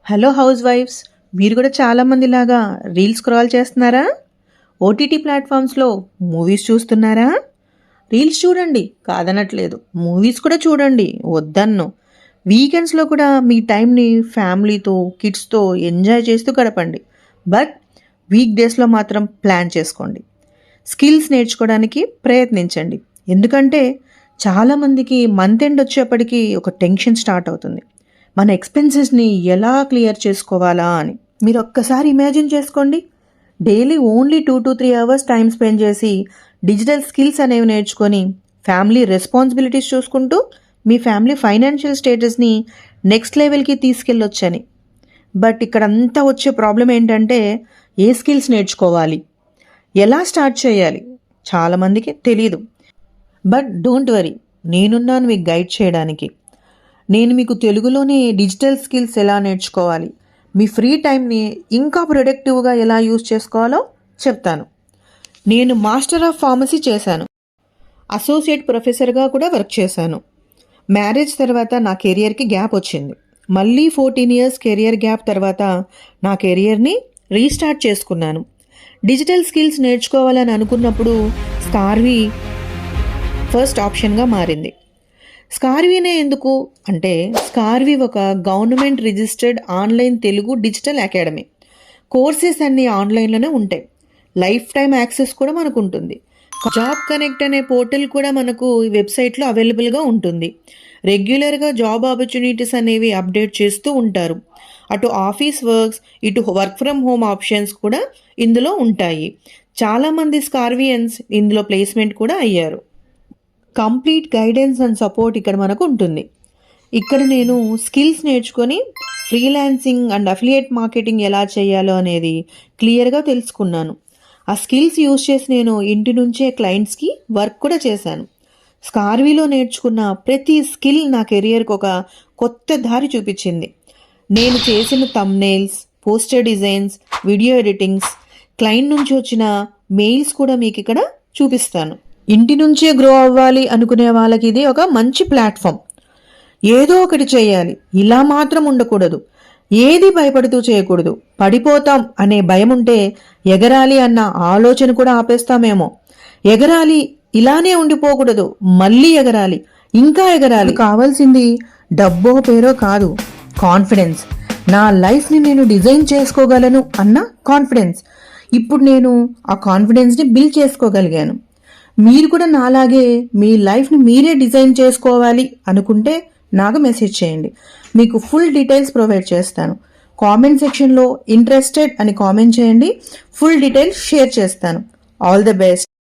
Hello house wives, మీరు కూడా చాలామందిలాగా reels scroll చేస్తున్నారా? ఓటీటీ ప్లాట్ఫామ్స్లో మూవీస్ చూస్తున్నారా? రీల్స్ చూడండి, కాదనట్లేదు. మూవీస్ కూడా చూడండి, వద్దన్ను. వీకెండ్స్లో కూడా మీ టైంని ఫ్యామిలీతో, కిడ్స్తో ఎంజాయ్ చేస్తూ గడపండి. బట్ వీక్ డేస్లో మాత్రం ప్లాన్ చేసుకోండి. స్కిల్స్ నేర్చుకోవడానికి ప్రయత్నించండి. ఎందుకంటే చాలామందికి మంత్ ఎండ్ వచ్చేప్పటికి ఒక టెన్షన్ స్టార్ట్ అవుతుంది. మన ఎక్స్పెన్సెస్ని ఎలా క్లియర్ చేసుకోవాలా అని. మీరు ఒక్కసారి ఇమాజిన్ చేసుకోండి. Daily only 2 to 3 hours time spend చేసి డిజిటల్ స్కిల్స్ అనేవి నేర్చుకొని ఫ్యామిలీ రెస్పాన్సిబిలిటీస్ చూసుకుంటూ మీ ఫ్యామిలీ ఫైనాన్షియల్ స్టేటస్ని నెక్స్ట్ లెవెల్కి తీసుకెళ్ళొచ్చని. బట్ ఇక్కడ అంతా వచ్చే ప్రాబ్లం ఏంటంటే ఏ స్కిల్స్ నేర్చుకోవాలి, ఎలా స్టార్ట్ చేయాలి చాలామందికి తెలియదు. బట్ డోంట్ వరీ, నేనున్నాను మీకు గైడ్ చేయడానికి. నేను మీకు తెలుగులోనే డిజిటల్ స్కిల్స్ ఎలా నేర్చుకోవాలి, మీ ఫ్రీ టైంని ఇంకా ప్రొడక్టివ్గా ఎలా యూజ్ చేసుకోవాలో చెప్తాను. నేను మాస్టర్ ఆఫ్ ఫార్మసీ చేశాను, అసోసియేట్ ప్రొఫెసర్గా కూడా వర్క్ చేశాను. మ్యారేజ్ తర్వాత నా కెరియర్కి గ్యాప్ వచ్చింది. మళ్ళీ 14 years కెరియర్ గ్యాప్ తర్వాత నా కెరియర్ని రీస్టార్ట్ చేసుకున్నాను. డిజిటల్ స్కిల్స్ నేర్చుకోవాలని అనుకున్నప్పుడు స్కార్వీ ఫస్ట్ ఆప్షన్గా మారింది. స్కార్వీనే ఎందుకు అంటే, స్కార్వీ ఒక government registered online Telugu digital academy. Courses అన్నీ ఆన్లైన్లోనే ఉంటాయి. లైఫ్ టైం యాక్సెస్ కూడా మనకు ఉంటుంది. జాబ్ కనెక్ట్ అనే పోర్టల్ కూడా మనకు ఈ వెబ్సైట్లో అవైలబుల్గా ఉంటుంది. రెగ్యులర్గా జాబ్ ఆపర్చునిటీస్ అనేవి అప్డేట్ చేస్తూ ఉంటారు. అటు ఆఫీస్ వర్క్స్, ఇటు వర్క్ ఫ్రమ్ హోమ్ ఆప్షన్స్ కూడా ఇందులో ఉంటాయి. చాలామంది స్కార్వియన్స్ ఇందులో ప్లేస్మెంట్ కూడా అయ్యారు. కంప్లీట్ గైడెన్స్ అండ్ సపోర్ట్ ఇక్కడ మనకు ఉంటుంది. ఇక్కడ నేను స్కిల్స్ నేర్చుకొని ఫ్రీలాన్సింగ్ అండ్ అఫిలియేట్ మార్కెటింగ్ ఎలా చేయాలో అనేది క్లియర్గా తెలుసుకున్నాను. ఆ స్కిల్స్ యూజ్ చేసి నేను ఇంటి నుంచే క్లయింట్స్కి వర్క్ కూడా చేశాను. స్కార్వీలో నేర్చుకున్న ప్రతి స్కిల్ నా కెరియర్కి ఒక కొత్త దారి చూపించింది. నేను చేసిన thumbnails, poster designs, video editings, client నుంచి వచ్చిన మెయిల్స్ కూడా మీకు ఇక్కడ చూపిస్తాను. ఇంటి నుంచే గ్రో అవ్వాలి అనుకునే వాళ్ళకి ఇది ఒక మంచి ప్లాట్ఫామ్. ఏదో ఒకటి చేయాలి, ఇలా మాత్రం ఉండకూడదు. ఏది భయపడుతూ చేయకూడదు. పడిపోతాం అనే భయం ఉంటే ఎగరాలి అన్న ఆలోచన కూడా ఆపేస్తామేమో. ఎగరాలి, ఇలానే ఉండిపోకూడదు, మళ్ళీ ఎగరాలి, ఇంకా ఎగరాలి. కావాల్సింది డబ్బో పేరో కాదు, కాన్ఫిడెన్స్. నా లైఫ్ని నేను డిజైన్ చేసుకోగలను అన్న కాన్ఫిడెన్స్. ఇప్పుడు నేను ఆ కాన్ఫిడెన్స్ని బిల్డ్ చేసుకోగలిగాను. మీరు కూడా నాలాగే మీ లైఫ్ని మీరే డిజైన్ చేసుకోవాలి అనుకుంటే నాకు మెసేజ్ చేయండి. మీకు ఫుల్ డీటెయిల్స్ ప్రొవైడ్ చేస్తాను. కామెంట్ సెక్షన్లో ఇంట్రెస్టెడ్ అని కామెంట్ చేయండి. ఫుల్ డీటెయిల్స్ షేర్ చేస్తాను. All the best.